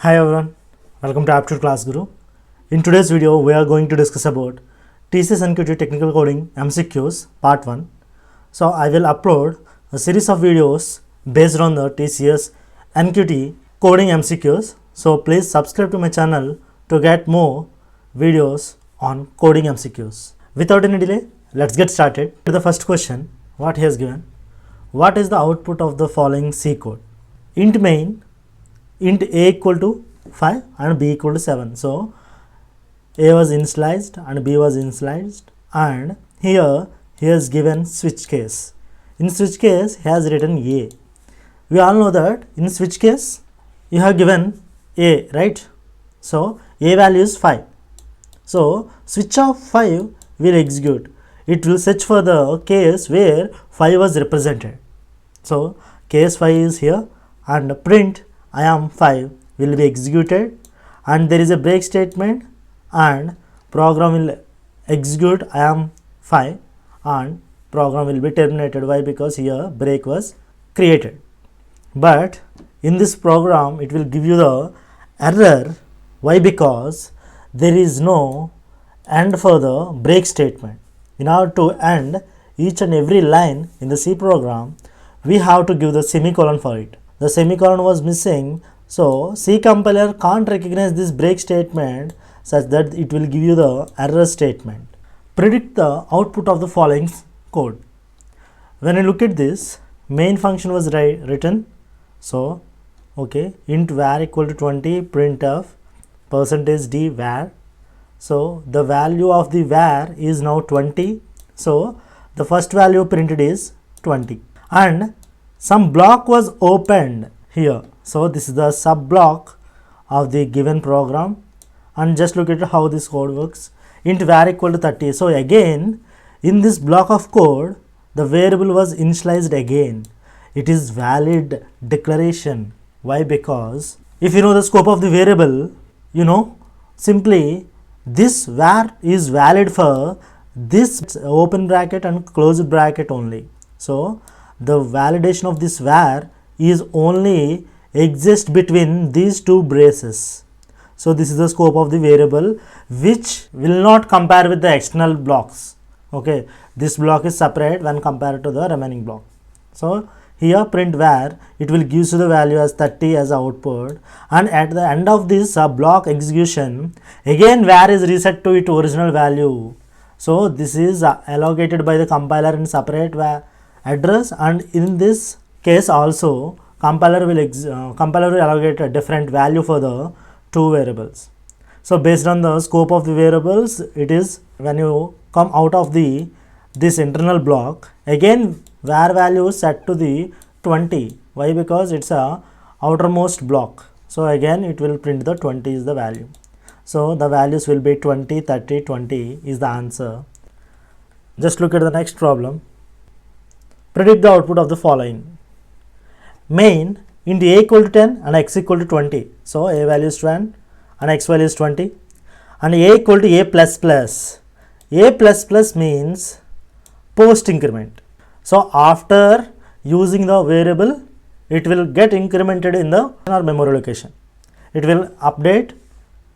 Hi everyone, welcome to Aptitude Class Guru. In today's video, we are going to discuss about TCS NQT Technical Coding MCQs Part 1. So I will upload a series of videos based on the TCS NQT Coding MCQs. So please subscribe to my channel to get more videos on coding MCQs. Without any delay, let's get started. To the first question, what he has given. What is the output of the following C code? Int main, int a equal to 5 and b equal to 7. So a was initialized and b was initialized, and here he has given switch case. In switch case he has written a. We all know that in switch case you have given a, right? So a value is 5. So switch of 5 will execute. It will search for the case where 5 was represented. So case 5 is here, and print I am 5 will be executed, and there is a break statement and program will execute I am 5 and program will be terminated. Why? Because here break was created. But in this program it will give you the error. Why? Because there is no end for the break statement. In order to end each and every line in the C program, we have to give the semicolon for it. The semicolon was missing, so C compiler can't recognize this break statement such that it will give you the error statement. Predict the output of the following code. When I look at this, main function was written. So okay, int var equal to 20, printf %d var. So the value of the var is now 20. So the first value printed is 20, and some block was opened here. So this is the sub block of the given program, and just look at how this code works. Int var equal to 30. So again in this block of code the variable was initialized again. It is valid declaration. Why? Because if you know the scope of the variable, you know simply this var is valid for this open bracket and closed bracket only. So the validation of this var is only exist between these two braces. So this is the scope of the variable which will not compare with the external blocks. Okay, this block is separate when compared to the remaining block. So here print var, it will give you the value as 30 as output, and at the end of this block execution again var is reset to its original value. So this is allocated by the compiler in separate address, and in this case also compiler will allocate a different value for the two variables. So based on the scope of the variables, it is when you come out of this internal block, again var value is set to the 20. Why? Because it's a outermost block. So again it will print the 20 is the value. So the values will be 20, 30, 20 is the answer. Just look at the next problem. Predict the output of the following. Main int a equal to 10 and x equal to 20. So a value is 10 and x value is 20, and a equal to a plus plus. A plus plus means post increment. So after using the variable, it will get incremented in the memory location. It will update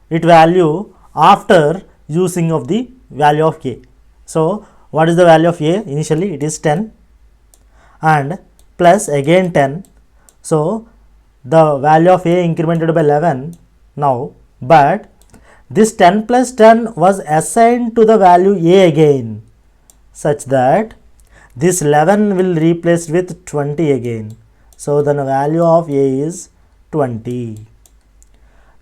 its value after using of the value of a. So what is the value of a? Initially it is 10 and plus again 10. So the value of a incremented by 11 now, but this 10 plus 10 was assigned to the value a again, such that this 11 will replace with 20 again. So the value of a is 20.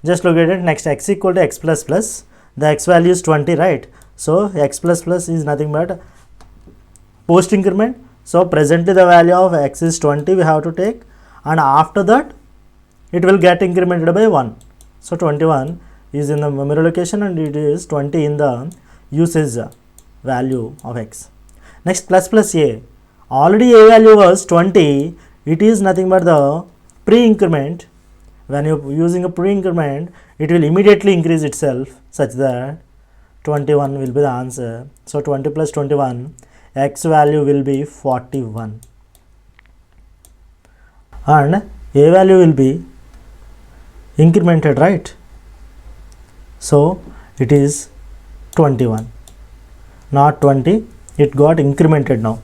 Just look at it. Next, x equal to x plus plus. The x value is 20, right? So x plus plus is nothing but post increment. So presently the value of x is 20 we have to take, and after that it will get incremented by 1. So 21 is in the memory location and it is 20 in the usage value of x. Next, plus plus a. Already a value was 20. It is nothing but the pre-increment. When you are using a pre-increment, it will immediately increase itself such that 21 will be the answer. So 20 plus 21, x value will be 41. And a value will be incremented, right? So it is 21, not 20, it got incremented now.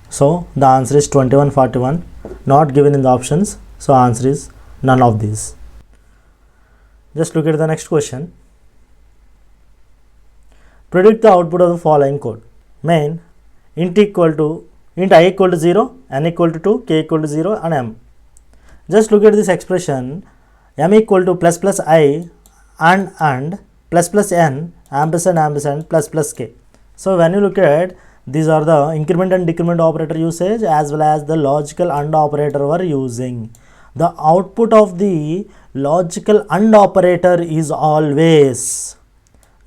So the answer is 2141, not given in the options. So answer is none of these. Just look at the next question. Predict the output of the following code. Main int I equal to 0, n equal to 2, k equal to 0 and m. Just look at this expression, m equal to plus plus I and plus plus n ampersand plus plus k. So when you look at, these are the increment and decrement operator usage as well as the logical AND operator we are using. The output of the logical AND operator is always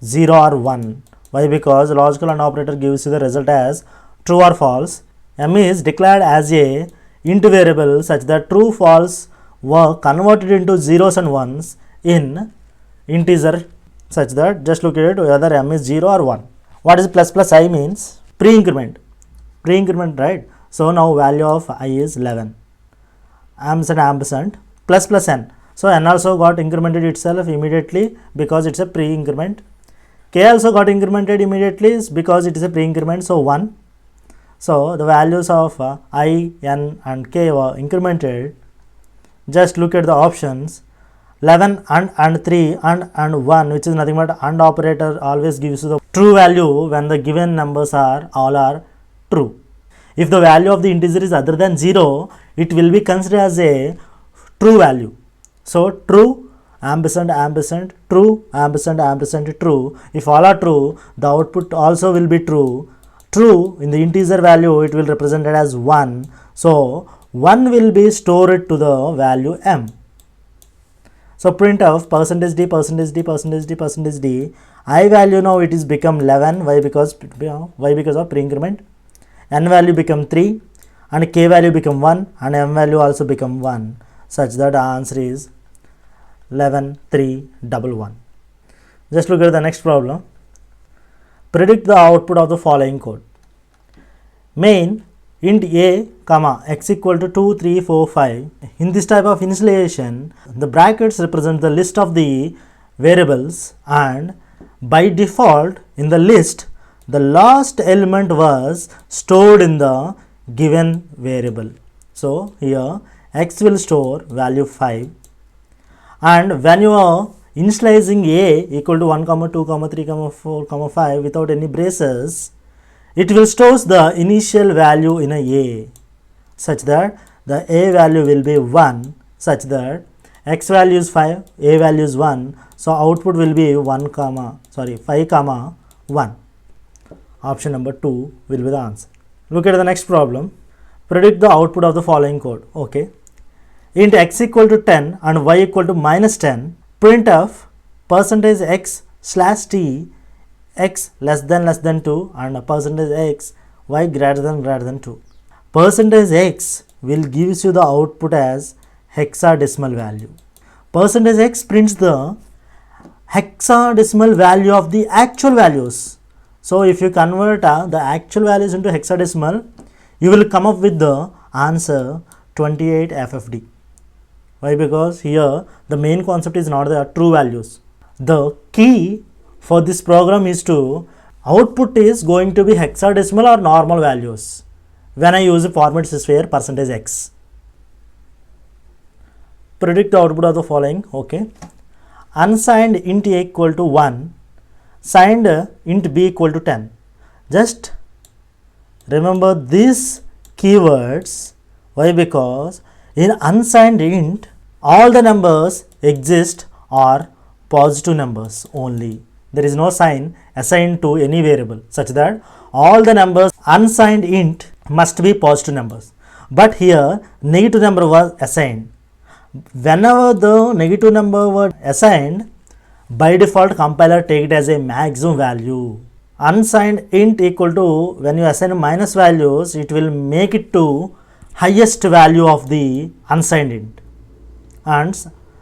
0 or 1. Why? Because logical AND operator gives you the result as true or false. M is declared as a int variable such that true false were converted into zeros and ones in integer, such that just look at it whether m is 0 or 1. What is plus plus I means? Pre-increment, right? So now value of I is 11, ampersand plus plus n. So n also got incremented itself immediately because it's a pre-increment. K also got incremented immediately because it is a pre-increment, so 1. So the values of I, n and k were incremented. Just look at the options. 11 and 3 and 1, which is nothing but AND operator always gives you the true value when the given numbers are all are true. If the value of the integer is other than 0, it will be considered as a true value. So true ampersand true ampersand true. If all are true, the output also will be true. True in the integer value, it will represent it as 1. So 1 will be stored to the value m. So print of percentage d, I value now it is become 11. Why? Because of pre-increment. N value become 3 and k value become 1 and m value also become 1, such that the answer is 11,311. Just look at the next problem. Predict the output of the following code. Main int a comma x equal to 2, 3, 4, 5. In this type of initialization, the brackets represent the list of the variables, and by default in the list the last element was stored in the given variable. So here x will store value 5, and when you are initializing a equal to 1, 2, 3, 4, 5 without any braces, it will store the initial value in a such that the a value will be 1, such that x value is 5, a value is 1. So output will be 5, 1. Option number 2 will be the answer. Look at the next problem. Predict the output of the following code. Okay. Int x equal to 10 and y equal to minus 10. Printf percentage x slash t x less than 2 and percentage x y greater than 2. Percentage x will gives you the output as hexadecimal value. Percentage x prints the hexadecimal value of the actual values. So if you convert the actual values into hexadecimal, you will come up with the answer 28 FFD. Why? Because here the main concept is not the true values. The key for this program is to output is going to be hexadecimal or normal values when I use a format sphere percentage x. Predict the output of the following. Okay. Unsigned int a equal to 1, signed int b equal to 10. Just remember these keywords. Why? Because in unsigned int, all the numbers exist are positive numbers only. There is no sign assigned to any variable, such that all the numbers unsigned int must be positive numbers. But here negative number was assigned. Whenever the negative number was assigned, by default compiler take it as a maximum value. Unsigned int equal to, when you assign minus values, it will make it to highest value of the unsigned int. And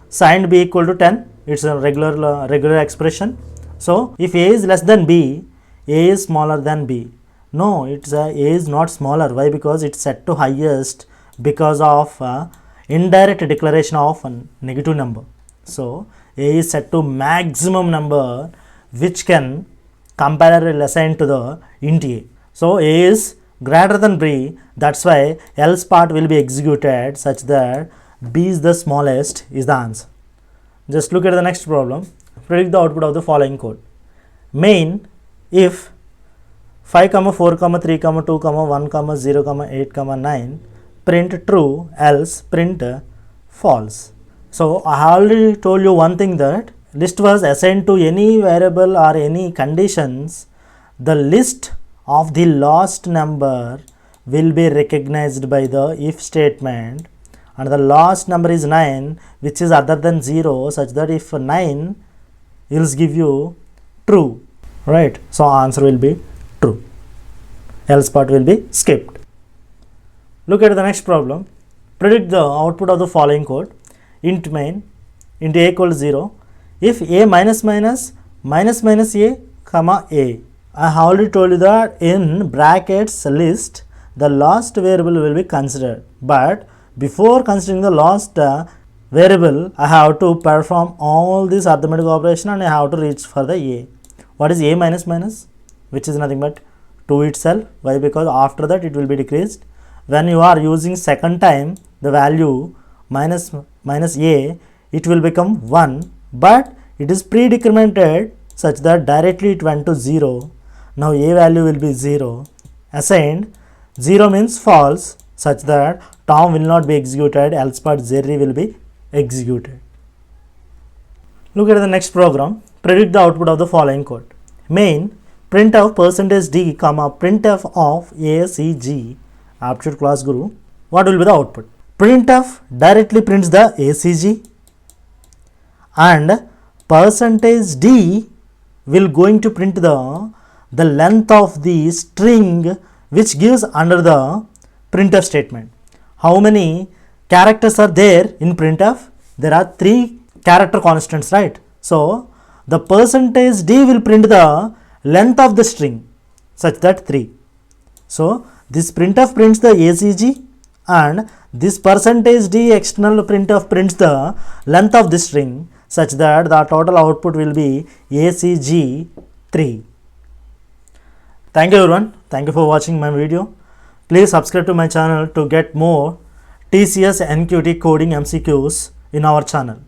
signed b equal to 10, it's a regular expression. So if a is less than b, a is smaller than b. No, it's a is not smaller. Why? Because it's set to highest because of indirect declaration of a negative number. So A is set to maximum number which can comparably assign to the int A. So A is greater than B, that's why else part will be executed such that B is the smallest is the answer. Just look at the next problem. Predict the output of the following code. Main, if 5, 4, 3, 2, 1, 0, 8, 9, print true, else print false. So I already told you one thing, that list was assigned to any variable or any conditions, the list of the last number will be recognized by the if statement, and the last number is 9 which is other than 0, such that if 9 will give you true, right? So answer will be true, else part will be skipped. Look at the next problem. Predict the output of the following code. Int main, int a equals 0, if a minus minus minus minus a comma a. I have already told you that in brackets list the last variable will be considered, but before considering the last variable I have to perform all this arithmetic operation and I have to reach for the a. What is a minus minus? Which is nothing but 2 itself. Why? Because after that it will be decreased. When you are using second time the value minus a, it will become 1, but it is pre-decremented such that directly it went to 0. Now a value will be 0. Assigned 0 means false, such that Tom will not be executed, else part Jerry will be executed. Look at the next program. Predict the output of the following code. Main, printf %d comma printf of ACG, aptitude class guru. What will be the output? Printf directly prints the ACG, and %d will going to print the length of the string which gives under the printf statement. How many characters are there in printf? There are 3 character constants, right? So the %d will print the length of the string such that 3. So this printf prints the ACG, and this %d external printf prints the length of the string such that the total output will be ACG 3. Thank you everyone. Thank you for watching my video. Please subscribe to my channel to get more TCS NQT coding MCQs in our channel.